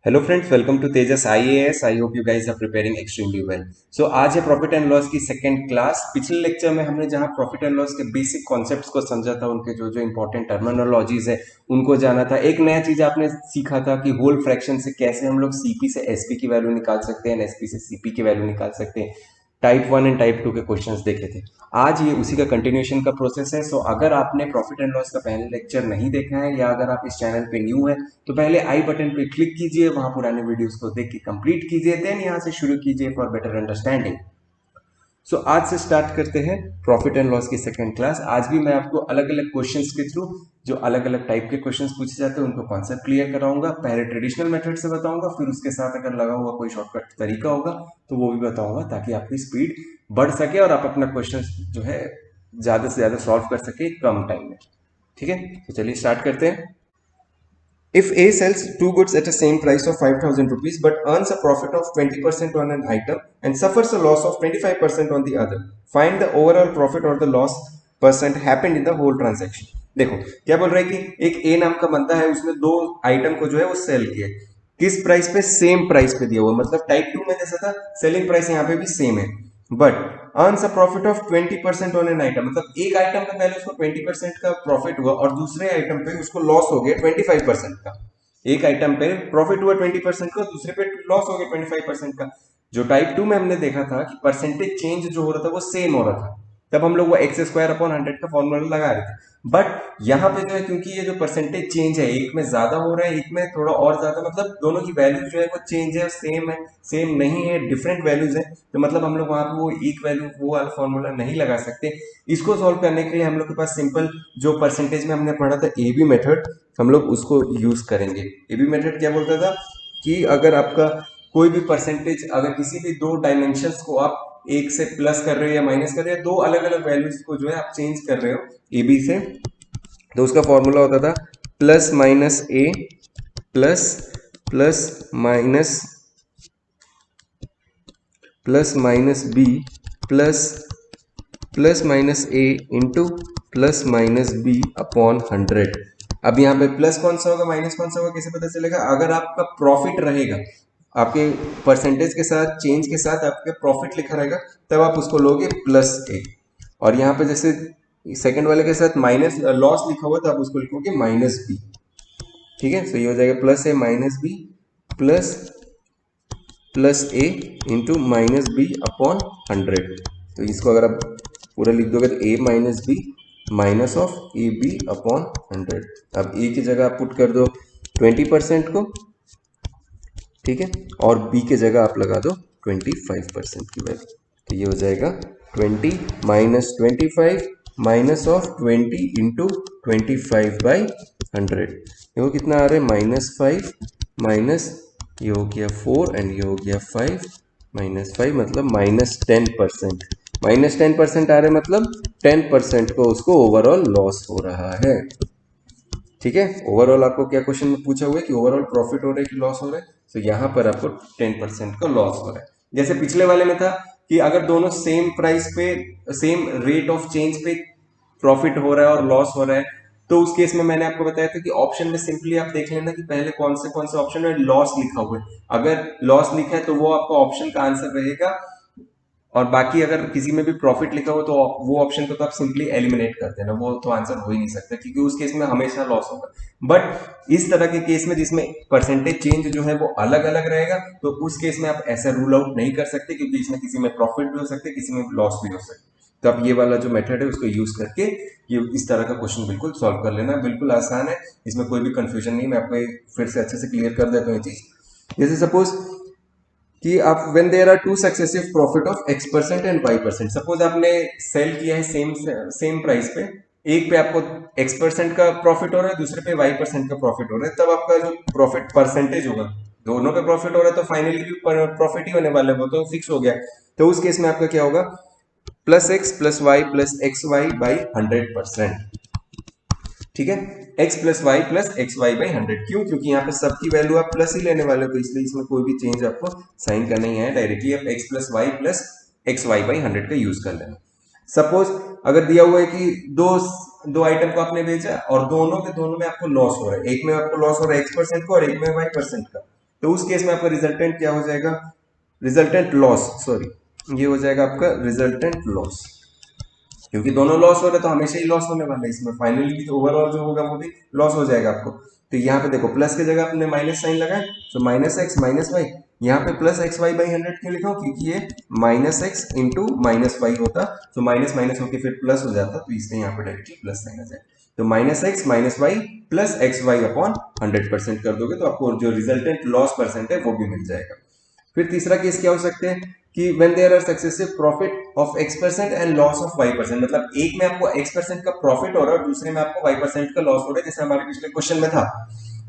Hello friends, welcome to Tejas IAS. I hope you guys are preparing extremely well. So आज है profit and loss की second class. पिछले lecture में हमने जहां प्रॉफिट एंड लॉस के बेसिक कॉन्सेप्ट्स को समझा था, उनके जो जो इंपॉर्टेंट टर्मिनोलॉजीज है उनको जाना था। एक नया चीज आपने सीखा था कि होल फ्रैक्शन से कैसे हम लोग सीपी से एसपी की वैल्यू निकाल सकते हैं, एसपी से सीपी की वैल्यू निकाल सकते हैं। टाइप 1 एंड टाइप 2 के क्वेश्चंस देखे थे। आज ये उसी का कंटिन्यूएशन का प्रोसेस है। सो अगर आपने प्रॉफिट एंड लॉस का पहले लेक्चर नहीं देखा है या अगर आप इस चैनल पे न्यू है तो पहले आई बटन पे क्लिक कीजिए, वहां पुराने वीडियोस को देख के कंप्लीट कीजिए, देन यहां से शुरू कीजिए फॉर बेटर अंडरस्टैंडिंग। सो आज से स्टार्ट करते हैं प्रॉफिट एंड लॉस की सेकंड क्लास। आज भी मैं आपको अलग अलग क्वेश्चंस के थ्रू जो अलग अलग टाइप के क्वेश्चंस पूछे जाते हैं उनको कॉन्सेप्ट क्लियर कराऊंगा। पहले ट्रेडिशनल मेथड से बताऊंगा, फिर उसके साथ अगर लगा हुआ कोई शॉर्टकट तरीका होगा तो वो भी बताऊंगा, ताकि आपकी स्पीड बढ़ सके और आप अपना क्वेश्चन जो है ज्यादा से ज्यादा सॉल्व कर सके कम टाइम में। ठीक है, तो चलिए स्टार्ट करते हैं। If A sells two goods at the same price of 5,000 rupees but earns a profit of 20% on an item and suffers a loss of 25% on the other, find the overall profit or the loss percent happened in the whole transaction. देखो क्या बोल रहा है कि एक ए नाम का बंदा है, उसने दो आइटम को जो है वो सेल किया। किस प्राइस पे? सेम प्राइस पे दिया हुआ, मतलब टाइप 2 में जैसा था सेलिंग प्राइस यहाँ पे भी सेम है। But earns a profit of 20% on an item, मतलब एक आइटम पे पहले उसको 20% का प्रॉफिट हुआ और दूसरे आइटम पे उसको लॉस हो गया 25% का। एक आइटम पे प्रॉफिट हुआ 20% का, दूसरे पे लॉस हो गया 25% का। जो टाइप 2 में हमने देखा था कि परसेंटेज चेंज जो हो रहा था वो सेम हो रहा था, तब हम लोग वो एक्स स्क्वायर अपॉन 100 का फॉर्मूला लगा रहे थे। बट यहाँ पे जो है, क्योंकि ये जो परसेंटेज चेंज है, एक में ज्यादा हो रहा है एक में थोड़ा और ज्यादा, मतलब दोनों की वैल्यू जो है वो चेंज है, सेम है सेम नहीं है, डिफरेंट वैल्यूज है, तो मतलब हम लोग वहां पे वो एक वैल्यू वो वाला फॉर्मूला नहीं लगा सकते। इसको सॉल्व करने के लिए हम लोग के पास सिंपल जो परसेंटेज में हमने पढ़ा था ए बी मेथड, हम लोग उसको यूज करेंगे। ए बी मेथड क्या बोलता था कि अगर आपका कोई भी परसेंटेज, अगर किसी भी दो डायमेंशंस को आप एक से प्लस कर रहे हो या माइनस कर रहे हो, दो अलग अलग वैल्यूज को जो है आप चेंज कर रहे हो ए बी से, तो उसका फॉर्मूला होता था plus minus A plus plus minus plus minus B plus plus minus A into plus minus B upon 100। अब यहाँ पे प्लस कौन सा होगा माइनस कौन सा होगा कैसे पता चलेगा? अगर आपका प्रॉफिट रहेगा, आपके परसेंटेज के साथ चेंज के साथ आपके प्रॉफिट लिखा रहेगा, तब आप उसको लोगे प्लस ए। और यहाँ पे जैसे सेकंड वाले के साथ माइनस लॉस लिखा हुआ तो आप उसको लिखोगे माइनस बी। ठीक है, तो ये हो जाएगा plus A minus B plus plus A into minus B upon 100। तो इसको अगर आप पूरा लिख दोगे तो A minus B minus of A B upon 100। अब ए की जगह आप पुट कर दो 20% को, ठीक है, और बी की जगह आप लगा दो 25% की वैल्यू। तो ये हो जाएगा 20 माइनस 25 माइनस ऑफ 20 इंटू 25/100। देखो कितना आ रहा है, -5 माइनस ये हो गया 4 एंड ये हो गया 5, -5 मतलब -10%। -10% आ रहे मतलब 10% को उसको ओवरऑल लॉस हो रहा है। ठीक है, ओवरऑल आपको क्या क्वेश्चन में पूछा हुआ है कि ओवरऑल प्रॉफिट हो रहा है कि लॉस हो रहा है, तो यहाँ पर आपको 10% का लॉस हो रहा है। जैसे पिछले वाले में था कि अगर दोनों सेम प्राइस पे सेम रेट ऑफ चेंज पे प्रॉफिट हो रहा है और लॉस हो रहा है, तो उस केस में मैंने आपको बताया था कि ऑप्शन में सिंपली आप देख लेना कि पहले कौन से ऑप्शन में लॉस लिखा हुआ है। अगर लॉस लिखा है तो वो आपका ऑप्शन का आंसर रहेगा, और बाकी अगर किसी में भी प्रॉफिट लिखा हो तो वो ऑप्शन को तो आप सिंपली एलिमिनेट कर देना, वो तो आंसर हो ही नहीं सकता, क्योंकि उस केस में हमेशा लॉस होगा। बट इस तरह के केस में जिसमें परसेंटेज चेंज जो है वो अलग अलग रहेगा, तो उस केस में आप ऐसा रूल आउट नहीं कर सकते, क्योंकि इसमें किसी में प्रॉफिट भी हो सकते किसी में लॉस भी हो सकते। तो आप ये वाला जो मेथड है उसको यूज करके ये इस तरह का क्वेश्चन बिल्कुल सॉल्व कर लेना, बिल्कुल आसान है, इसमें कोई भी कंफ्यूजन नहीं। मैं आपको फिर से अच्छे से क्लियर कर देता हूँ ये चीज। जैसे सपोज कि आप when there are two successive profit of x% and y%, suppose आपने सेल किया है सेम सेम प्राइस पे, एक पे आपको x% का प्रॉफिट हो रहा है, दूसरे पे y% का प्रॉफिट हो रहा है, तब आपका जो प्रॉफिट परसेंटेज होगा, दोनों पे प्रॉफिट हो रहा है तो फाइनली भी प्रॉफिट ही होने वाला है, वो तो फिक्स हो गया। तो उस केस में आपका क्या होगा, plus x plus y plus x y by 100%। ठीक है, x plus y plus x y by 100। क्यों? क्योंकि यहाँ पे सबकी वैल्यू आप प्लस ही लेने वाले हो, तो इसलिए इसमें कोई भी चेंज आपको साइन करना ही है, डायरेक्टली आप x plus y plus x y by 100 का यूज कर लेना। सपोज अगर दिया हुआ है कि दो दो आइटम को आपने बेचा और दोनों में आपको लॉस हो रहा है, एक में आपको लॉस हो रहा है x% का और एक में y% का, तो उस केस में आपका रिजल्टेंट क्या हो जाएगा, रिजल्टेंट लॉस, सॉरी, ये हो जाएगा आपका रिजल्टेंट लॉस, क्योंकि दोनों लॉस हो रहे तो हमेशा ही लॉस होने वाला है इसमें, फाइनली भी ओवरऑल जो होगा वो भी लॉस हो जाएगा आपको। तो यहाँ पे देखो प्लस की जगह आपने माइनस साइन लगाया, तो माइनस एक्स माइनस वाई, यहाँ पे प्लस एक्स वाई बाई 100 क्यों लिखा हूँ, क्योंकि ये minus x into minus y होता, तो माइनस माइनस होकर फिर प्लस हो जाता, तो इसलिए यहाँ पे डायरेक्टली प्लस साइन आ जाए। तो minus x minus y plus x y upon 100% कर दोगे तो आपको जो रिजल्टेंट लॉस परसेंट है वो भी मिल जाएगा। फिर तीसरा केस क्या हो सकते हैं कि when there are successive profit of x% and loss of y%, मतलब एक में आपको x% का प्रॉफिट हो रहा है और दूसरे में आपको y% का लॉस हो रहा है, जैसे हमारे पिछले क्वेश्चन में था।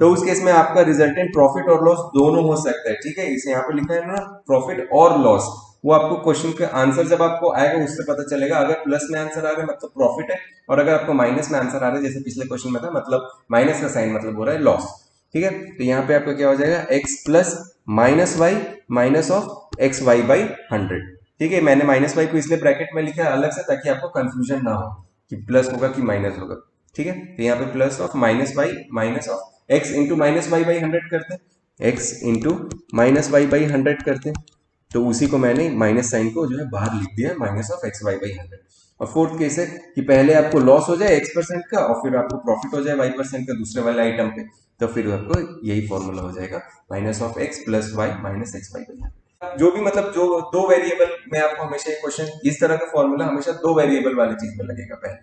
तो उस केस में आपका रिजल्टेंट प्रॉफिट और लॉस दोनों हो सकता है, ठीक है, इसे यहाँ पे लिखा है ना प्रॉफिट और लॉस, वो आपको क्वेश्चन का आंसर जब आपको आएगा उससे पता चलेगा। अगर प्लस में आंसर आ रहा है मतलब प्रॉफिट है, और अगर आपको माइनस में आंसर आ रहा है जैसे पिछले क्वेश्चन में था, मतलब माइनस का साइन मतलब हो रहा है लॉस, ठीक है। तो यहाँ पे आपका क्या हो जाएगा, x plus minus y minus of x y by 100, ठीक है। मैंने माइनस वाई को इसलिए ब्रैकेट में लिखा है अलग से ताकि आपको कंफ्यूजन ना हो कि प्लस होगा कि माइनस होगा, ठीक है। तो यहाँ पे plus of minus y minus of x into minus y by 100 करते हैं, x into minus y by 100 करते हैं, तो उसी को मैंने माइनस साइन को जो है बाहर लिख दिया, minus of x y by 100। और फोर्थ केस है कि पहले आपको लॉस हो जाए x% का और फिर आपको प्रॉफिट हो जाए y% का दूसरे वाले आइटम पे, तो फिर आपको यही फॉर्मूला हो जाएगा minus of x plus y minus x y by. जो भी मतलब जो दो वेरिएबल में आपको हमेशा क्वेश्चन इस तरह का फॉर्मूला हमेशा दो वेरिएबल वाली चीज में लगेगा पहले,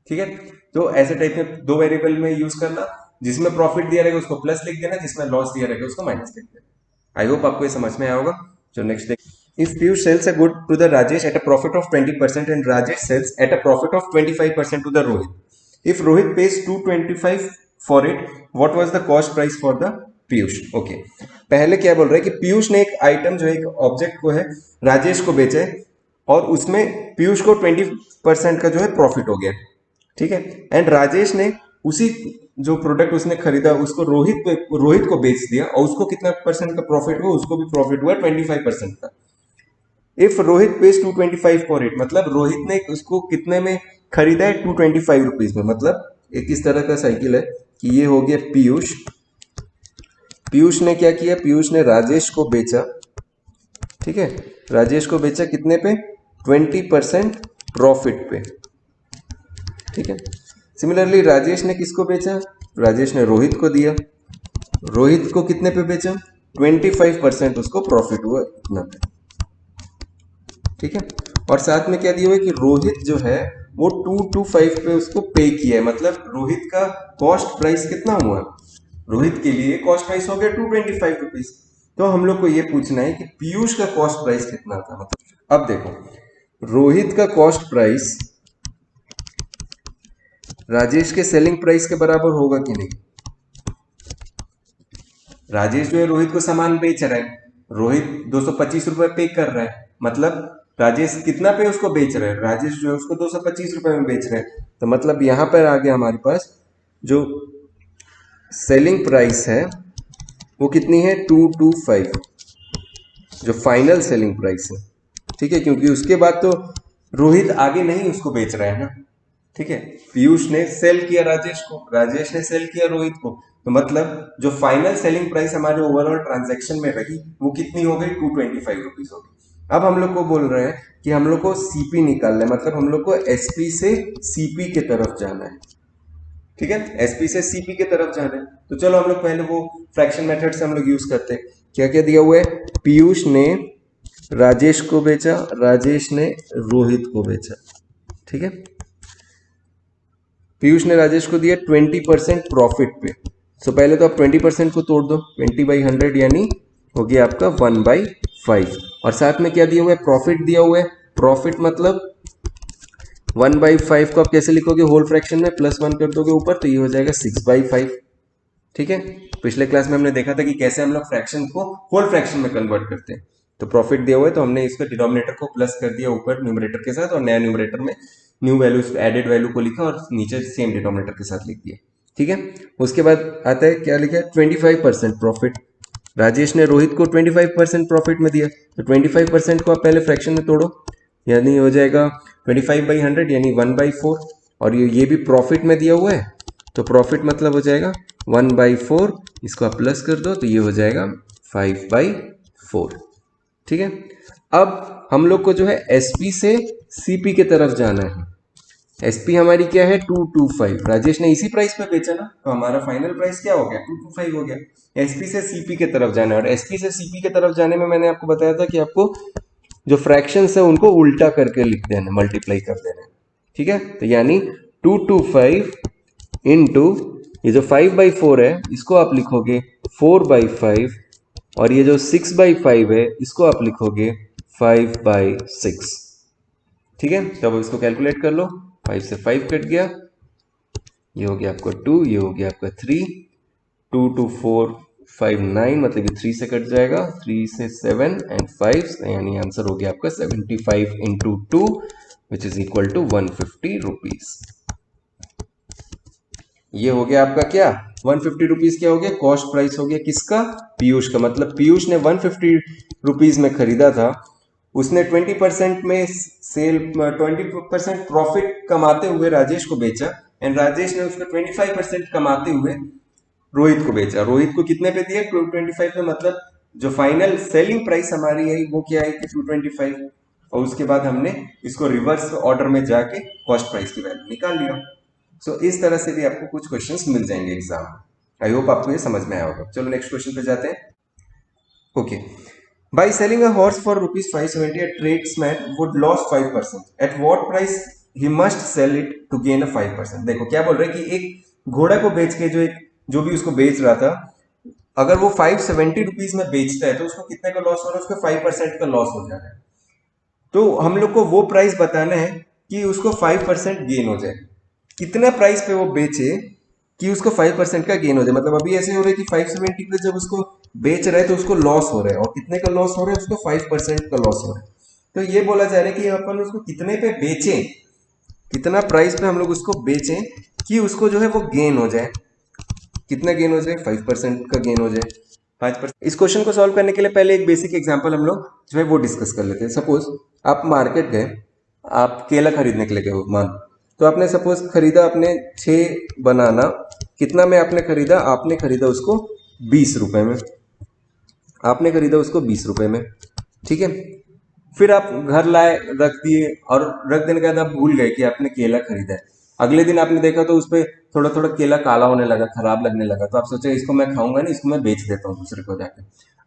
ठीक है। तो ऐसे टाइप में दो वेरिएबल में यूज करना, जिसमें प्रॉफिट दिया रहेगा उसको प्लस लिख देना, जिसमें लॉस दिया रहेगा उसको माइनस लिख देना। आई होप आपको ये समझ में आया होगा। जो नेक्स्ट देख, if Piyush sells a good to the Rajesh at a profit of 20% and Rajesh sells at a profit of 25% to the Rohit. If Rohit pays 225 for it, what was the cost price for the Piyush? Okay. पहले क्या बोल रहा है कि पीयूष ने एक item जो है एक ऑब्जेक्ट को है राजेश को बेचा है और उसमें पीयूष को 20% का जो है प्रॉफिट हो गया, ठीक है। एंड राजेश ने उसी जो प्रोडक्ट उसने खरीदा उसको रोहित को बेच दिया और उसको कितना परसेंट का प्रॉफिट हुआ, उसको भी प्रॉफिट हुआ 25% का। If Rohit page 225 for it, मतलब रोहित ने उसको कितने में खरीदा है, 225 रुपीज में। मतलब एक इस तरह का साइकिल है कि ये हो गया पीयूष, पीयूष ने क्या किया, पीयूष ने राजेश को बेचा, ठीक है, राजेश को बेचा कितने पे, 20% प्रॉफिट पे, ठीक है। सिमिलरली राजेश ने किसको बेचा, राजेश ने रोहित को दिया, रोहित को कितने पे बेचा, 25% उसको प्रॉफिट हुआ इतना पे, ठीक है। और साथ में क्या दिया हुआ है कि रोहित जो है वो 225 पे उसको पे किया है, मतलब रोहित का कॉस्ट प्राइस कितना हुआ, रोहित के लिए कॉस्ट प्राइस हो गया 225 रुपीज। तो हम लोग को ये पूछना है कि पीयूष का कॉस्ट प्राइस कितना था। मतलब अब देखो रोहित का कॉस्ट प्राइस राजेश के सेलिंग प्राइस के बराबर होगा कि नहीं। राजेश जो है रोहित को सामान बेच रहा है, रोहित 225 रुपए पे कर रहा है, मतलब राजेश कितना पे उसको बेच रहा है, राजेश जो है उसको 225 रुपए में बेच रहे हैं। तो मतलब यहां पर आ गया हमारे पास जो सेलिंग प्राइस है वो कितनी है, 225, जो फाइनल सेलिंग प्राइस है, ठीक है। क्योंकि उसके बाद तो रोहित आगे नहीं उसको बेच रहा है ना, ठीक है। पीयूष ने सेल किया राजेश को, राजेश ने सेल किया रोहित को, तो मतलब जो फाइनल सेलिंग प्राइस हमारे ओवरऑल ट्रांजैक्शन में रही वो कितनी हो गई, 225 रुपीज हो गई। अब हम लोग को बोल रहे हैं कि हम लोग को सीपी निकालना है, मतलब हम लोग को एसपी से सीपी के तरफ जाना है, ठीक है, एसपी से सीपी के तरफ जाना है। तो चलो हम लोग पहले वो फ्रैक्शन मेथड से हम लोग यूज करते हैं। क्या क्या दिया हुआ है, पीयूष ने राजेश को बेचा, राजेश ने रोहित को बेचा, ठीक है। पीयूष ने राजेश को दिया 20% प्रॉफिट पे, तो पहले तो आप 20% को तोड़ दो, 20/100 यानी हो गया आपका 1/5। और साथ में क्या दिया हुआ है, प्रॉफिट दिया हुआ है, प्रॉफिट मतलब 1/5 को आप कैसे लिखोगे, होल फ्रैक्शन में +1 कर दोगे ऊपर, तो ये हो जाएगा 6/5, ठीक है। पिछले क्लास में हमने देखा था कि कैसे हम लोग फ्रैक्शन को होल फ्रैक्शन में कन्वर्ट करते हैं। तो प्रॉफिट दिया हुआ है तो हमने इसका डिनोमिनेटर को प्लस कर दिया ऊपर न्यूमरेटर के साथ, और नया न्यूमरेटर में न्यू वैल्यू एडेड वैल्यू को लिखा और नीचे सेम डिनोमिनेटर के साथ लिख दिया, ठीक है। उसके बाद आता है क्या लिखा है, 25% प्रॉफिट, राजेश ने रोहित को 25% प्रॉफिट में दिया, तो 25% को आप पहले फ्रैक्शन में तोड़ो, यानी हो जाएगा 25/100 यानी 1/4, और ये भी प्रॉफिट में दिया हुआ है, तो प्रॉफिट मतलब हो जाएगा 1/4, इसको आप प्लस कर दो तो ये हो जाएगा 5/4। ठीक है, अब हम लोग को जो है एसपी से सीपी के तरफ जाना है। एसपी हमारी क्या है 225, राजेश ने इसी प्राइस पे बेचा ना, तो हमारा फाइनल प्राइस क्या हो गया 225 हो गया। एसपी से सीपी के तरफ जाना है, और एसपी से सीपी के तरफ जाने में मैंने आपको बताया था कि आपको जो फ्रैक्शंस है उनको उल्टा करके लिख देना, मल्टीप्लाई कर देना। ठीक है, तो यानी 225 इंटू ये जो 5/4 है इसको आप लिखोगे 4/5, और ये जो 6/5 है इसको आप लिखोगे 5/6। ठीक है, तो अब इसको कैलकुलेट कर लो। 5 से 5 कट गया, ये हो गया आपका 2, ये हो गया आपका 3, 2 to 4 5 9, मतलब ये 3 से कट जाएगा, 3 से 7 एंड 5, यानी आंसर हो गया आपका 75 into 2 which is equal to 150 rupees. ये हो गया आपका क्या 150 रुपीज, क्या हो गया कॉस्ट प्राइस हो गया किसका, पीयूष का। मतलब पीयूष ने 150 रुपीज में खरीदा था, उसने 20% में सेल 20% प्रॉफिट कमाते हुए राजेश को बेचा, एंड राजेश ने उसको 25% कमाते हुए रोहित को बेचा। रोहित को कितने पे दिया 225 पे, मतलब जो फाइनल सेलिंग प्राइस हमारी है वो क्या है कि 225, और उसके बाद हमने इसको रिवर्स ऑर्डर में जाके कॉस्ट प्राइस की वैल्यू निकाल लिया। सो इस तरह से भी आपको कुछ क्वेश्चंस मिल जाएंगे एग्जाम में। आई होप आपको ये समझ में आया होगा। चलो नेक्स्ट क्वेश्चन पे जाते हैं। Okay, by selling a horse for rupees 570, a tradesman would lose 5%. At what price he must sell it to gain a 5%? देखो क्या बोल रहे हैं कि एक घोड़ा को बेच के जो भी उसको बेच रहा था, अगर वो 570 रुपीज में बेचता है तो उसको कितने का लॉस हो रहा है, उसको 5% का लॉस हो जा रहा है। तो हम लोग को वो प्राइस बताना है कि उसको 5% गेन हो जाए। कितना प्राइस पे वो बेचे कि उसको 5% का गेन हो जाए। मतलब अभी ऐसे हो रहा है कि 570 पे जब उसको बेच रहे हैं तो उसको लॉस हो रहा है, और कितने का लॉस हो रहा है, उसको 5% का लॉस हो रहा है। तो ये बोला जा रहा है कि अपन उसको कितने पे बेचें, कितना प्राइस पे हम लोग उसको बेचें कि उसको जो है वो गेन हो जाए। कितना गेन हो जाए 5% का गेन हो जाए 5%। इस क्वेश्चन को सॉल्व करने के लिए पहले एक बेसिक एग्जांपल हम लोग जो है वो डिस्कस कर लेते हैं। सपोज आप मार्केट गए, आप केला खरीदने के लिए गए मान, तो आपने सपोज खरीदा आपने 6 बनाना, कितना में आपने खरीदा, आपने खरीदा उसको 20 रुपए में, आपने खरीदा उसको 20 रुपए में। ठीक है, फिर आप घर लाए, रख दिए, और रख देने के बाद आप भूल गए कि आपने केला खरीदा है। अगले दिन आपने देखा तो उस पर थोड़ा थोड़ा केला काला होने लगा, खराब लगने लगा, तो आप सोचे इसको मैं खाऊंगा नहीं, इसको मैं बेच देता हूँ दूसरे को जाके।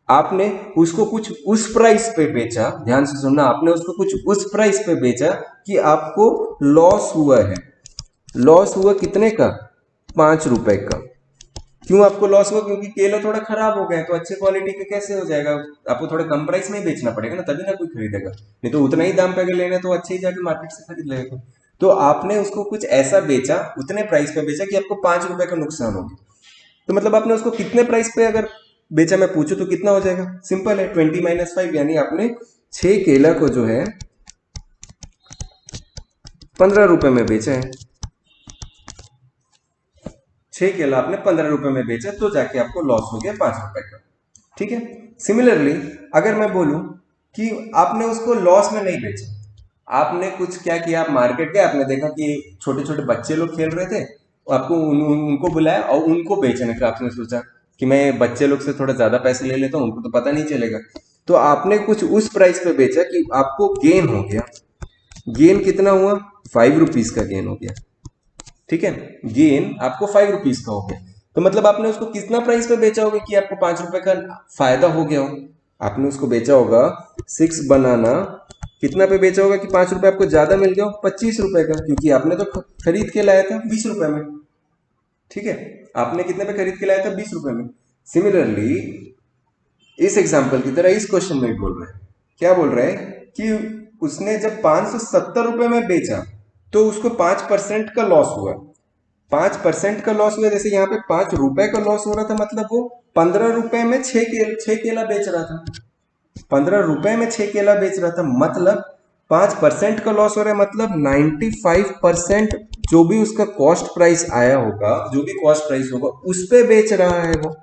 आपने उसको कुछ उस प्राइस पे बेचा, ध्यान से सुनना, आपने उसको कुछ उस प्राइस पे बेचा कि आपको लॉस हुआ है। लॉस हुआ कितने का 5 रुपए का। क्यों आपको लॉस हुआ, क्योंकि केला थोड़ा खराब हो गया, तो अच्छे क्वालिटी का कैसे हो जाएगा, आपको थोड़ा कम प्राइस में ही बेचना पड़ेगा ना, तभी ना कोई खरीदेगा। नहीं तो उतना ही दाम पे अगर लेना तो अच्छे ही जाके मार्केट से खरीद लेगा। तो आपने उसको कुछ ऐसा बेचा, उतने प्राइस पे बेचा कि आपको 5 रुपए का नुकसान हो गया। तो मतलब आपने उसको कितने प्राइस पे अगर बेचा मैं पूछूं तो कितना हो जाएगा, सिंपल है 20 - 5, यानी आपने 6 केला को जो है 15 रुपए में बेचा है। 6 केला आपने 15 रुपए में बेचा, तो जाके आपको लॉस हो गया 5 रुपए का। ठीक है, सिमिलरली अगर मैं बोलूं कि आपने उसको लॉस में नहीं बेचा, आपने कुछ क्या किया, आप मार्केट गए, आपने देखा कि छोटे छोटे बच्चे लोग खेल रहे थे, आपको उनको बुलाया और उनको बेचने का आपने सोचा कि मैं बच्चे लोग से थोड़ा ज्यादा पैसे ले लेता हूँ, उनको तो पता नहीं चलेगा। तो आपने कुछ उस प्राइस पे बेचा कि आपको गेन हो गया। गेन कितना हुआ 5 रुपीज का गेन हो गया। ठीक है, गेन आपको 5 रुपीज का हो गया। तो मतलब आपने उसको कितना प्राइस पे बेचा होगा कि आपको 5 रुपए का फायदा हो गया हो। आपने उसको बेचा होगा 6 बनाना, कितना पे बेचा होगा कि 5 रुपए आपको ज्यादा मिल गया हो, 25 रुपए का, क्योंकि आपने तो खरीद के लाया था 20 रुपए में। ठीक है, आपने कितने पे खरीद के लाया था 20 रुपए में। सिमिलरली इस एग्जाम्पल की तरह इस क्वेश्चन में बोल रहे हैं, क्या बोल रहे हैं कि उसने जब 570 रुपए में बेचा तो उसको 5% का लॉस हुआ। 5% का लॉस हुआ, जैसे यहाँ पे 5 रुपए का लॉस हो रहा था, मतलब वो 15 रुपए में 6 केला बेच रहा था। 15 रुपए में 6 केला बेच रहा था, मतलब 5% का लॉस हो रहा है, मतलब 95% जो भी उसका कॉस्ट प्राइस आया होगा, जो भी कॉस्ट प्राइस होगा उस पे बेच रहा है वो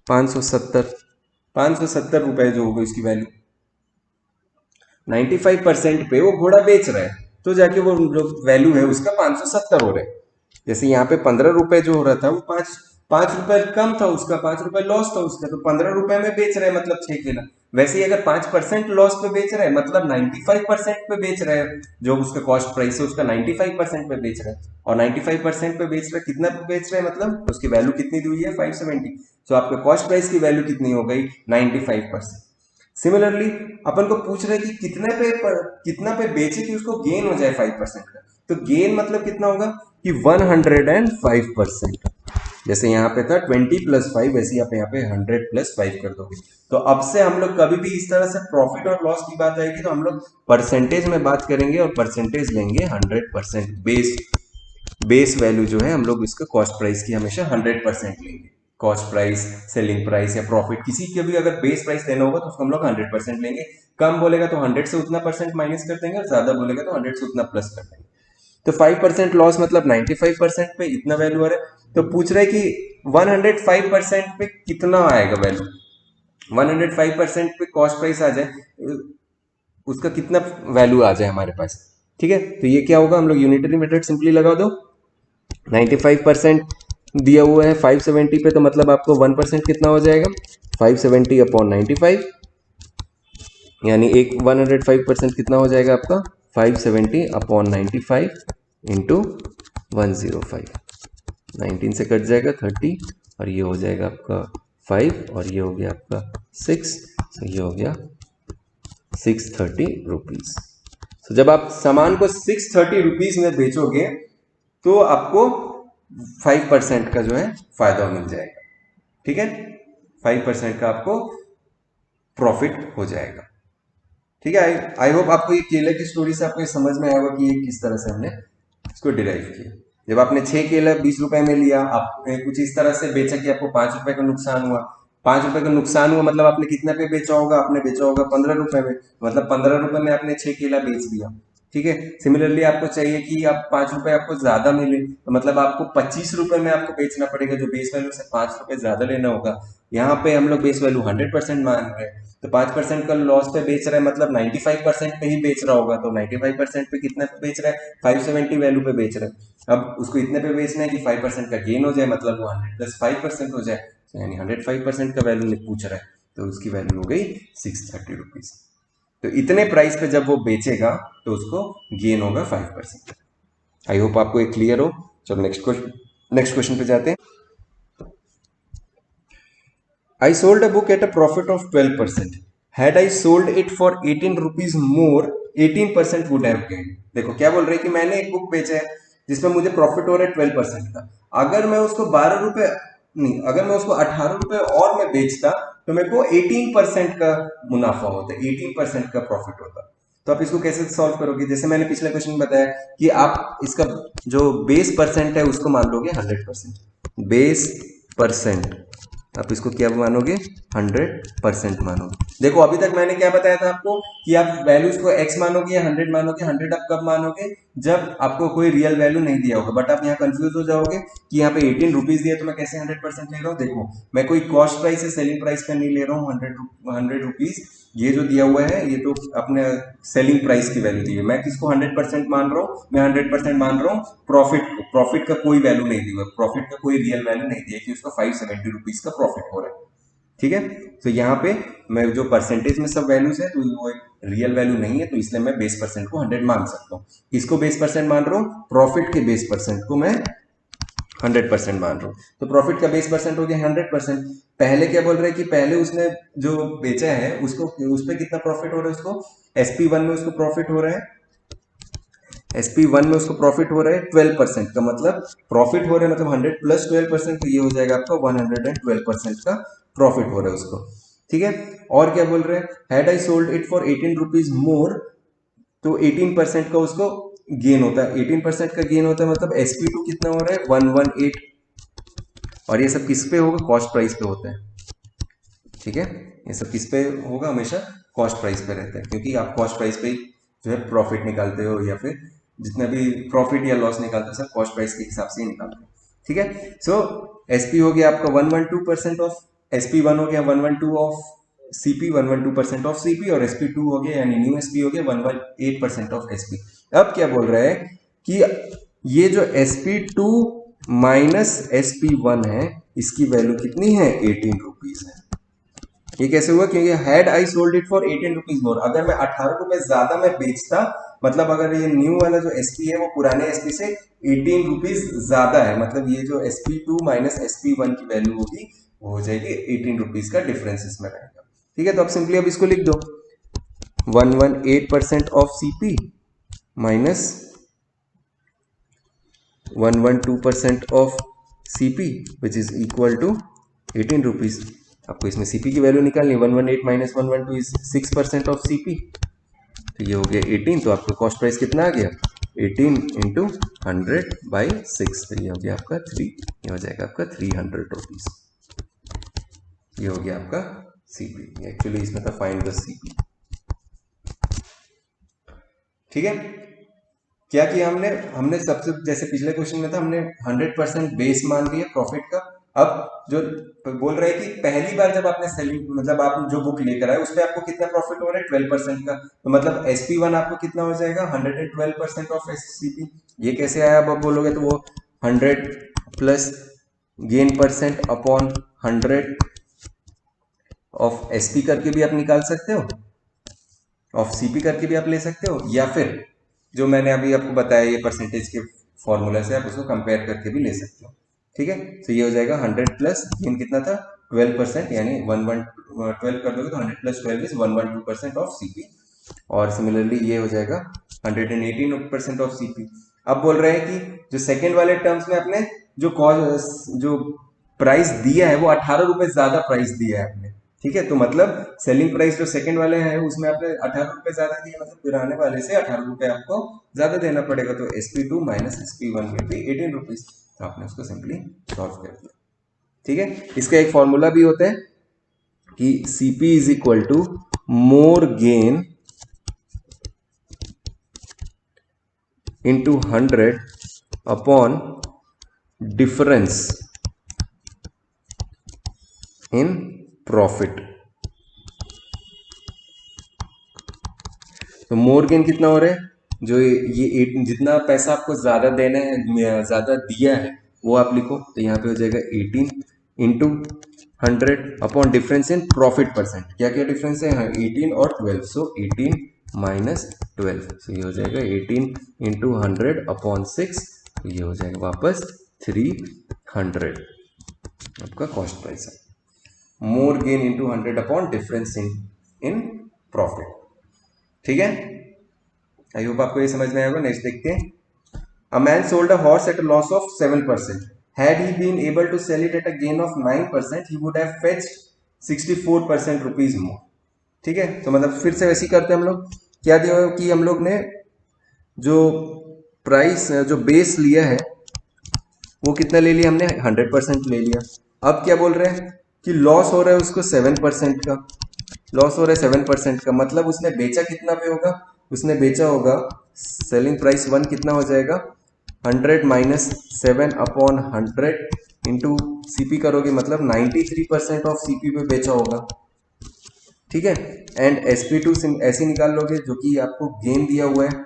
570 रुपए जो होगा इसकी वैल्यू। 95% पे वो घोड़ा बेच रहा है, तो जाके वो जो वैल्यू है उसका 570 हो रहा है। जैसे यहाँ पे 15 रुपए जो हो रहा था वो 5 ₹5 कम था उसका, ₹5 लॉस था उसका, तो ₹15 में बेच रहे हैं मतलब 6 केला। वैसे ही अगर 5% लॉस पे बेच रहे हैं मतलब 95% पे बेच रहे हैं, जो उसका कॉस्ट प्राइस है उसका 95% पे बेच रहे हैं, और 95% पे बेच रहे हैं, कितना पे बेच रहे हैं मतलब उसकी वैल्यू कितनी दी हुई है 570, तो आपके कॉस्ट प्राइस की वैल्यू कितनी हो गई 95%। सिमिलरली अपन को पूछ रहे कि कितना पे बेचे कि उसको गेन हो जाए 5% का, तो गेन मतलब कितना होगा कि 105%। जैसे यहाँ पे था 20 + 5, वैसे आप यहाँ पे 100 + 5 कर दोगे। तो अब से हम लोग कभी भी इस तरह से प्रॉफिट और लॉस की बात आएगी तो हम लोग परसेंटेज में बात करेंगे, और परसेंटेज लेंगे 100%। बेस वैल्यू जो है हम लोग इसका कॉस्ट प्राइस की हमेशा 100% लेंगे। कॉस्ट प्राइस, सेलिंग प्राइस या प्रॉफिट, किसी के भी अगर बेस प्राइस लेना होगा तो उसको हम लोग 100% लेंगे। कम बोलेगा तो 100 से उतना परसेंट माइनस कर देंगे, और ज्यादा बोलेगा तो 100 से उतना प्लस कर देंगे। तो 5% लॉस मतलब 95% पे इतना वैल्यू आ रहा है। तो पूछ रहे कि 105% पे कितना आएगा वैल्यू, 105% पे कॉस्ट प्राइस आ जाए, उसका कितना वैल्यू आ जाए हमारे पास। ठीक है, तो ये क्या होगा, हम लोग यूनिटरी मेथड सिंपली लगा दो। 95% दिया हुआ है 570 पे, तो मतलब आपको 1% कितना हो जाएगा 570/95, यानी एक 105% कितना हो जाएगा आपका 570/95 इंटू 105। 19 से कट जाएगा 30, और ये हो जाएगा आपका 5, और ये हो गया आपका 6, तो ये हो गया 630 रुपीज। तो जब आप सामान को 630 रुपीज में बेचोगे तो आपको 5% का जो है फायदा मिल जाएगा। ठीक है, 5% का आपको प्रॉफिट हो जाएगा। ठीक है, आई होप आपको ये केले की स्टोरी से आपको समझ में आएगा कि ये किस तरह से हमने इसको डिराइव किया। जब आपने 6 केला 20 रुपए में लिया, आपने कुछ इस तरह से बेचा कि आपको 5 रुपए का नुकसान हुआ। 5 रुपए का नुकसान हुआ मतलब आपने कितना पे बेचा होगा, आपने बेचा होगा 15 रुपए में, मतलब 15 रुपए में आपने 6 केला बेच दिया। ठीक है, सिमिलरली आपको चाहिए कि आप 5 रुपए आपको ज्यादा मिले, तो मतलब आपको 25 रुपए में आपको बेचना पड़ेगा, जो बेस वैल्यू से 5 रुपए ज्यादा लेना होगा। यहाँ पे हम लोग बेस वैल्यू 100% मान रहे हैं, तो 5% का लॉस पे बेच रहे हैं मतलब 95% पे ही बेच रहा होगा, तो 95% पे कितना पे बेच रहा है 570 वैल्यू पे बेच रहे हैं। अब उसको इतने पे बेचना है कि 5% का गेन हो जाए, मतलब वो 100 + 5% हो जाए, तो यानी 105% का वैल्यू पूछ रहा है, तो उसकी वैल्यू हो गई 630 रुपीज। तो इतने प्राइस पे जब वो बेचेगा तो उसको गेन होगा 5%। आई होप आपको ये क्लियर हो। चलो नेक्स्ट क्वेश्चन पे जाते हैं। I sold a book at a profit of 12%. Had I sold it for 18 rupees more, 18% would have gained. देखो क्या बोल रहे हैं कि मैंने एक बुक बेचा है जिसमें मुझे प्रॉफिट हो रहा है 12% का। अगर मैं उसको 12 रुपए नहीं, अगर मैं उसको 18 रुपए और मैं बेचता तो मेरे को 18% का मुनाफा होता, 18% का प्रॉफिट होता। तो आप इसको कैसे सॉल्व करोगे, जैसे मैंने पिछले क्वेश्चन में बताया कि आप इसका जो बेस परसेंट है उसको मान लोगे 100%। बेस परसेंट आप इसको क्या मानोगे 100% मानोगे। देखो अभी तक मैंने क्या बताया था आपको कि आप वैल्यूज को x मानोगे या 100 मानोगे। 100 आप कब मानोगे, जब आपको कोई रियल वैल्यू नहीं दिया होगा। बट आप यहाँ कंफ्यूज हो जाओगे कि यहाँ पे 18 रुपीज दिया तो मैं कैसे 100% ले रहा हूँ। देखो मैं कोई कॉस्ट प्राइस या सेलिंग प्राइस का नहीं ले रहा हूँ 100 रुपीज। ये जो दिया हुआ है ये तो अपने सेलिंग प्राइस की वैल्यू दी है। मैं किसको 100% मान रहा हूँ, मैं 100% मान रहा हूँ प्रॉफिट को। प्रॉफिट का कोई वैल्यू नहीं दिया, प्रॉफिट का कोई रियल वैल्यू नहीं दिया कि उसका 570 रुपीज का प्रॉफिट हो रहा है। ठीक है, तो यहाँ पे मैं जो परसेंटेज में सब वैल्यूज है तो वो एक रियल वैल्यू नहीं है, तो इसलिए मैं बेस परसेंट को 100 मान सकता हूँ। इसको बेस परसेंट मान रहा हूँ, प्रॉफिट के बेस परसेंट को मैं 100% मान रहा हूँ। तो प्रॉफिट का बेस परसेंट हो गया 100%। पहले क्या बोल रहे हैं कि पहले उसने जो बेचा है उसको उस पर कितना प्रॉफिट हो रहा है, उसको SP1 में उसको प्रॉफिट हो रहा है, SP1 में उसको प्रॉफिट हो रहा है 12% का, मतलब प्रॉफिट हो रहा है मतलब 100 + 12%, तो ये हो जाएगा आपका 112% का प्रॉफिट हो रहा है उसको। ठीक है, और क्या बोल रहे हैं, had I sold it for 18 rupees more, तो 18% का उसको गेन होता है। 18% का गेन होता है मतलब SP2 कितना हो रहा है 118, और ये सब किस पे होगा, कॉस्ट प्राइस पे होता है। ठीक है, ये सब किस पे होगा, हमेशा कॉस्ट प्राइस पे रहता है, क्योंकि आप कॉस्ट प्राइस पे जो है प्रॉफिट निकालते हो या फिर जितना भी प्रॉफिट या लॉस निकालते हो सब कॉस्ट प्राइस के हिसाब से ही निकालते हो। ठीक है, सो एसपी हो गया आपका 112% ऑफ, SP1 हो गया 112 ऑफ CP, 112% ऑफ CP, और SP2 हो गया यानी न्यू SP हो गया 118% ऑफ SP। अब क्या बोल रहा है कि ये जो SP2 - SP1 है इसकी वैल्यू कितनी है 18 रुपीज है। ये कैसे हुआ? क्योंकि had I sold it for 18 rupees more, अगर मैं 18 रुपए ज्यादा मैं बेचता, मतलब अगर ये न्यू वाला जो एसपी है वो पुराने एसपी से 18 रुपीज ज्यादा है, मतलब ये जो SP2 माइनस SP1 की वैल्यू होगी वो हो जाएगी 18 रुपीज का डिफरेंस इसमें रहेगा। ठीक है, तो अब सिंपली अब इसको लिख दो 118% of CP minus 112% of CP which is equal to 18 rupees. आपको इसमें सीपी की वैल्यू निकालनी, 118 माइनस 112 इज 6% ऑफ सीपी, तो ये हो गया 18। तो आपका कॉस्ट प्राइस कितना आ गया 18 इंटू 100/6, तो ये हो गया आपका 3, ये हो जाएगा आपका 300 रुपीज। ये हो गया आपका सीपी। एक्चुअली इसमें था फाइंड द सीपी। ठीक है, क्या किया हमने सबसे जैसे पिछले क्वेश्चन में था, हमने 100% बेस मान लिया प्रॉफिट का। अब जो बोल रहे हैं कि पहली बार जब आपने सेलिंग, मतलब आप जो बुक लेकर आए उस पर आपको कितना प्रॉफिट हो रहा है 12% का, तो मतलब SP1 आपको कितना हो जाएगा 112% ऑफ SCP। ये कैसे आया? अब आप बोलोगे तो वो 100 plus gain percent upon 100 of SP करके भी आप निकाल सकते हो, ऑफ CP करके भी आप ले सकते हो, या फिर जो मैंने अभी आपको बताया ये परसेंटेज के फॉर्मूला से आप उसको कंपेयर करके भी ले सकते हो। ठीक है, तो ये हो जाएगा 100 प्लस गेन कितना था 12%, यानी 12 कर दोगे तो 100 प्लस 12 इज 112% ऑफ सीपी। और सिमिलरली ये हो जाएगा 118% ऑफ सीपी। अब बोल रहे हैं कि जो सेकेंड वाले टर्म्स में आपने जो प्राइस दिया है वो 18 रुपए ज्यादा प्राइस दिया है आपने। ठीक है, तो मतलब सेलिंग प्राइस जो सेकंड वाले हैं उसमें आपने 18 रुपए ज्यादा दिए, मतलब पुराने वाले से 18 रुपए आपको ज्यादा देना पड़ेगा, तो SP2 माइनस SP1 में भी 18 रुपीज, तो आपने उसको सिंपली सॉल्व कर दिया। ठीक है, इसका एक फॉर्मूला भी होता है कि CP is equal to more gain into 100 upon difference in profit. तो मोर गेन कितना हो रहा है, जो ये जितना पैसा आपको ज्यादा देना है, ज्यादा दिया है वो आप लिखो, तो यहाँ पे हो जाएगा 18 into 100 upon difference in profit percent. क्या क्या डिफरेंस है? 18 और 12, सो 18 माइनस 12, सो ये हो जाएगा 18 इंटू 100 अपॉन 6, तो ये हो जाएगा वापस 300 आपका कॉस्ट प्राइस है। More gain into 100 upon difference in profit. ठीक है, आई होप आपको ये समझ में आएगा। नेक्स्ट देखते हैं, a man sold a horse at a loss of 7%, had he been able to sell it at a gain of 9%, he would have fetched 64% rupees more. ठीक है, तो मतलब फिर से वैसे ही करते हैं हम लोग। क्या दिया कि हम लोग ने जो प्राइस जो बेस लिया है वो कितना ले लिया हमने 100% ले लिया। अब क्या बोल रहे हैं कि लॉस हो रहा है उसको 7% का, लॉस हो रहा है 7% का, मतलब उसने बेचा कितना पे होगा, उसने बेचा होगा सेलिंग प्राइस 1 कितना हो जाएगा 100 माइनस 7 अपॉन 100 इंटू सीपी करोगे, मतलब 93% ऑफ सीपी पे बेचा होगा। ठीक है, एंड SP2 ऐसे निकाल लोगे जो कि आपको गेन दिया हुआ है,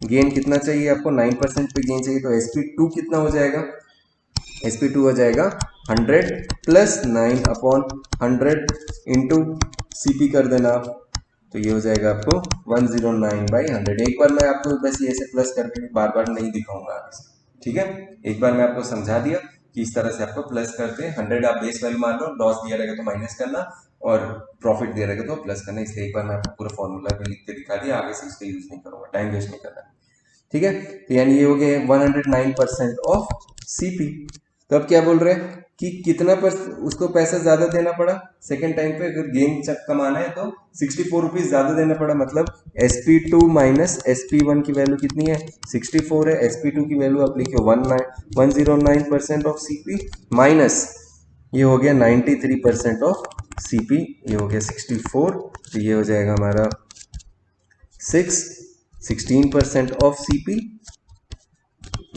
गेन कितना चाहिए आपको 9% पे गेन चाहिए, तो SP2 कितना हो जाएगा, SP2 हो जाएगा 100 प्लस 9 अपॉन 100 इंटू CP कर देना आप, तो ये हो जाएगा आपको 109/100। एक बार मैं आपको बस ये से प्लस करके बार बार नहीं दिखाऊंगा आगे से। ठीक है, एक बार मैं आपको समझा दिया कि इस तरह से आपको प्लस करते हैं, 100 आप बेस वैल्यू मान लो, लॉस दिया रहेगा तो माइनस करना और प्रॉफिट दिया रहेगा तो प्लस करना। इसलिए एक बार मैं आपको पूरा फॉर्मूला भी लिख के दिखा दिया, आगे से इसका यूज नहीं करूंगा, टाइम वेस्ट नहीं करना। ठीक है, तो यानी ये हो गया 109% ऑफ CP। तो अब क्या बोल रहे हैं कि कितना उसको पैसा ज्यादा देना पड़ा सेकेंड टाइम पे, अगर गेन कमाना है तो 64 रुपीज ज्यादा देना पड़ा, मतलब SP2 माइनस SP1 की वैल्यू कितनी है 64 है, SP2 की वैल्यू आप लिखिए 109% ऑफ CP माइनस ये हो गया 93% ऑफ CP, ये हो गया 64, तो ये हो जाएगा हमारा 16% ऑफ CP,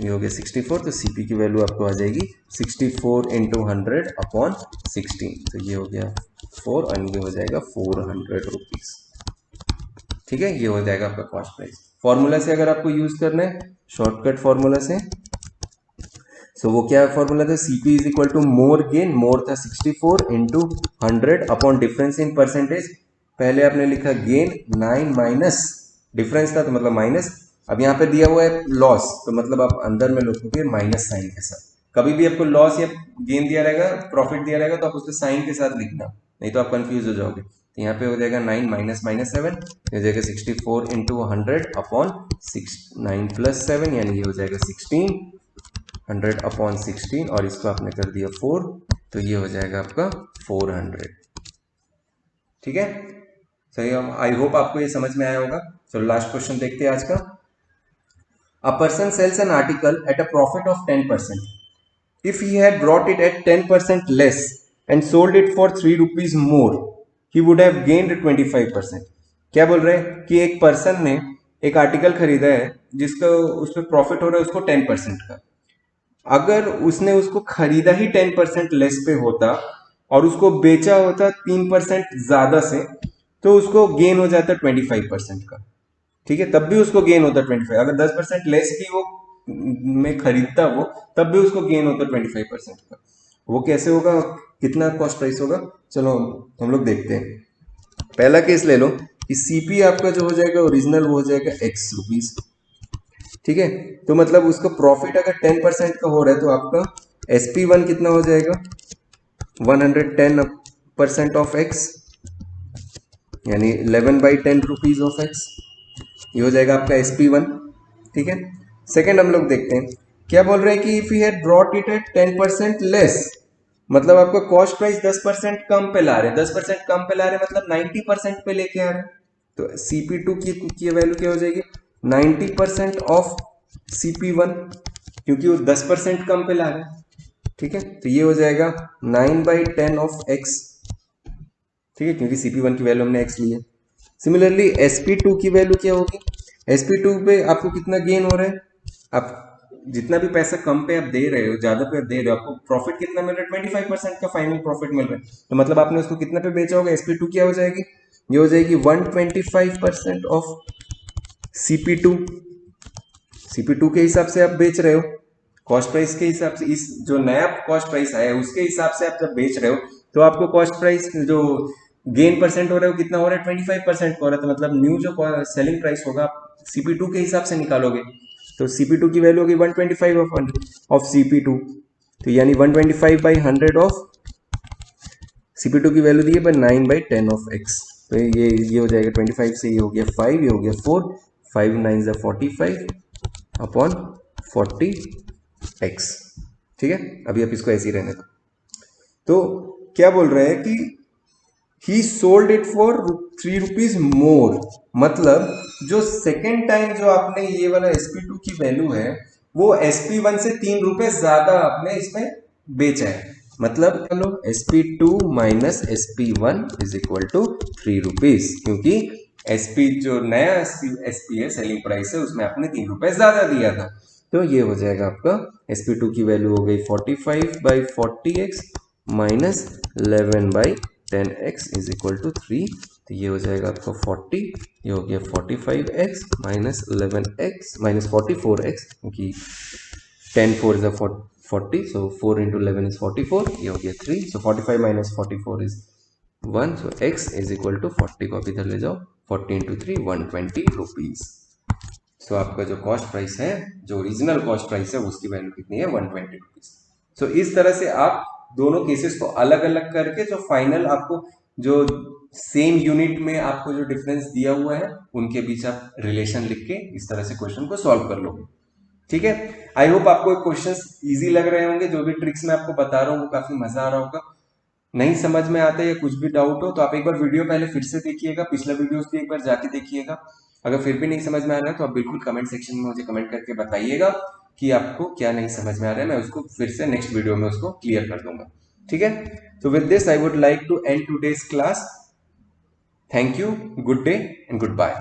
ये हो गया 64, तो CP की वैल्यू आपको आ जाएगी 64 इंटू 100 अपॉन 16, तो ये हो गया 4 और ये हो जाएगा 400 रुपीज। ठीक है, ये हो जाएगा आपका कॉस्ट प्राइस। फॉर्मूला से अगर आपको यूज करना है शॉर्टकट फॉर्मूला से, सो वो क्या फॉर्मूला था, CP is equal to more gain, more था 64 into 100 upon difference in percentage. पहले आपने लिखा गेन 9 माइनस डिफरेंस था तो मतलब माइनस, अब यहाँ पे दिया हुआ है लॉस तो मतलब आप अंदर में लिखोगे माइनस साइन के साथ। कभी भी आपको लॉस या गेन दिया रहेगा, प्रॉफिट दिया रहेगा तो आप उसको साइन के साथ लिखना, नहीं तो आप कंफ्यूज हो जाओगे। तो यहाँ पे हो जाएगा 9 माइनस माइनस 7, हो जाएगा 64 इंटू 100 अपॉन 9 प्लस 7 यानी ये हो जाएगा 16, 100 अपॉन 16 और इसको आपने कर दिया 4 तो ये हो जाएगा आपका 400। ठीक है, सही। आई होप आपको ये समझ में आया होगा। चलो लास्ट क्वेश्चन देखते हैं आज का। A person sells an article at a profit of 10%. If he had brought it at 10% less and sold it for 3 rupees more, he would have gained 25%. क्या बोल रहे हैं कि एक पर्सन ने एक आर्टिकल खरीदा है जिसका उस पर प्रॉफिट हो रहा है उसको 10% का। अगर उसने उसको खरीदा ही 10% लेस पे होता और उसको बेचा होता 3% ज्यादा से तो उसको गेन हो जाता 25% का। ठीक है, तब भी उसको गेन होता 25। अगर 10% लेस भी वो में खरीदता वो तब भी उसको गेन होता 25% का। वो कैसे होगा, कितना कॉस्ट प्राइस होगा, चलो हम लोग देखते हैं। पहला केस ले लो कि सीपी आपका जो हो जाएगा ओरिजिनल वो हो जाएगा एक्स रुपीज। ठीक है, तो मतलब उसका प्रॉफिट अगर 10% का हो रहा है तो आपका SP1 कितना हो जाएगा 110% ऑफ एक्स यानी 11/10 रुपीज ऑफ एक्स, ये हो जाएगा आपका SP1। ठीक है, सेकंड हम लोग देखते हैं क्या बोल रहे हैं कि if he had brought it at 10% less, मतलब आपका कॉस्ट प्राइस 10% कम पे ला रहे हैं, 10% कम पे ला रहे हैं मतलब 90% पे लेके आ रहे हैं। तो CP2 की वैल्यू क्या हो जाएगी 90% ऑफ CP1 क्योंकि वो 10% कम पे ला रहे हैं। ठीक है, तो ये हो जाएगा 9/10 ऑफ x। ठीक है, क्योंकि CP1 की वैल्यू हमने x ली है। सिमिलरली SP2 की वैल्यू क्या होगी, SP2 पे आपको कितना गेन हो रहा है, आप जितना भी पैसा कम पे आप दे रहे हो ज्यादा पे दे रहे हो आपको प्रॉफिट कितना मिल रहा है 25% का फाइनल प्रॉफिट मिल रहा है। तो मतलब आपने उसको कितना पे बेचा होगा, SP2 क्या हो जाएगी, ये हो जाएगी 125% ऑफ CP2। CP2 के हिसाब से आप बेच रहे हो, कॉस्ट प्राइस के हिसाब से, इस जो नया कॉस्ट प्राइस आया है उसके हिसाब से आप जब बेच रहे हो तो आपको कॉस्ट प्राइस जो गेन परसेंट हो रहा है वो कितना हो रहा है 25% हो रहा है। तो मतलब न्यू जो सेलिंग प्राइस होगा आप CP2 के हिसाब से निकालोगे तो CP2 की वैल्यू होगी 125 ऑफ CP2, तो यानी 125/100 ऑफ CP2 की वैल्यू दी है 9/10 ऑफ x। तो ये हो जाएगा 25 से, ये हो गया 5, ये हो गया 4, 5 9 45 अपॉन 40x। ठीक है, अभी आप इसको ऐसे ही रहने दो। तो क्या बोल रहे हैं कि ही sold it for 3 rupees more, मतलब जो सेकेंड टाइम जो आपने ये वाला SP2 की वैल्यू है वो SP1 से 3 रुपए ज्यादा आपने इसमें बेचा है। मतलब चलो SP2 माइनस SP1 is equal to 3 rupees, क्योंकि SP जो नया SP है सेलिंग प्राइस है उसमें आपने 3 रुपए ज्यादा दिया था। तो ये हो जाएगा आपका SP2 की वैल्यू हो गई 45/40x minus 11/10x is equal to 3। तो ये हो जाएगा आपका 40, ये हो गया 45x minus 11x minus 44x, क्योंकि 10 4 इज 40, so 4 into 11 is 44, ये हो गया 3, so 45 minus 44 is 1, so x is equal to 40 को आप इधर ले जाओ, 40 into 3 120 रुपीज। सो आपका जो कॉस्ट प्राइस है, जो ओरिजिनल कॉस्ट प्राइस है उसकी वैल्यू कितनी है 120 रुपीज। सो इस तरह से आप दोनों केसेस को अलग अलग करके जो फाइनल आपको जो सेम यूनिट में आपको जो डिफरेंस दिया हुआ है उनके बीच आप रिलेशन लिख के इस तरह से क्वेश्चन को सॉल्व कर लोगे। ठीक है, आई होप आपको क्वेश्चंस इजी लग रहे होंगे, जो भी ट्रिक्स मैं आपको बता रहा हूँ वो काफी मजा आ रहा होगा। नहीं समझ में आता है या कुछ भी डाउट हो तो आप एक बार वीडियो पहले फिर से देखिएगा, पिछला वीडियोस भी एक बार जाके देखिएगा। अगर फिर भी नहीं समझ में आ रहा है तो आप बिल्कुल कमेंट सेक्शन में मुझे कमेंट करके बताइएगा कि आपको क्या नहीं समझ में आ रहा है, मैं उसको फिर से नेक्स्ट वीडियो में उसको क्लियर कर दूंगा। ठीक है, तो with this I would like to end today's class. Thank you, good day and good bye.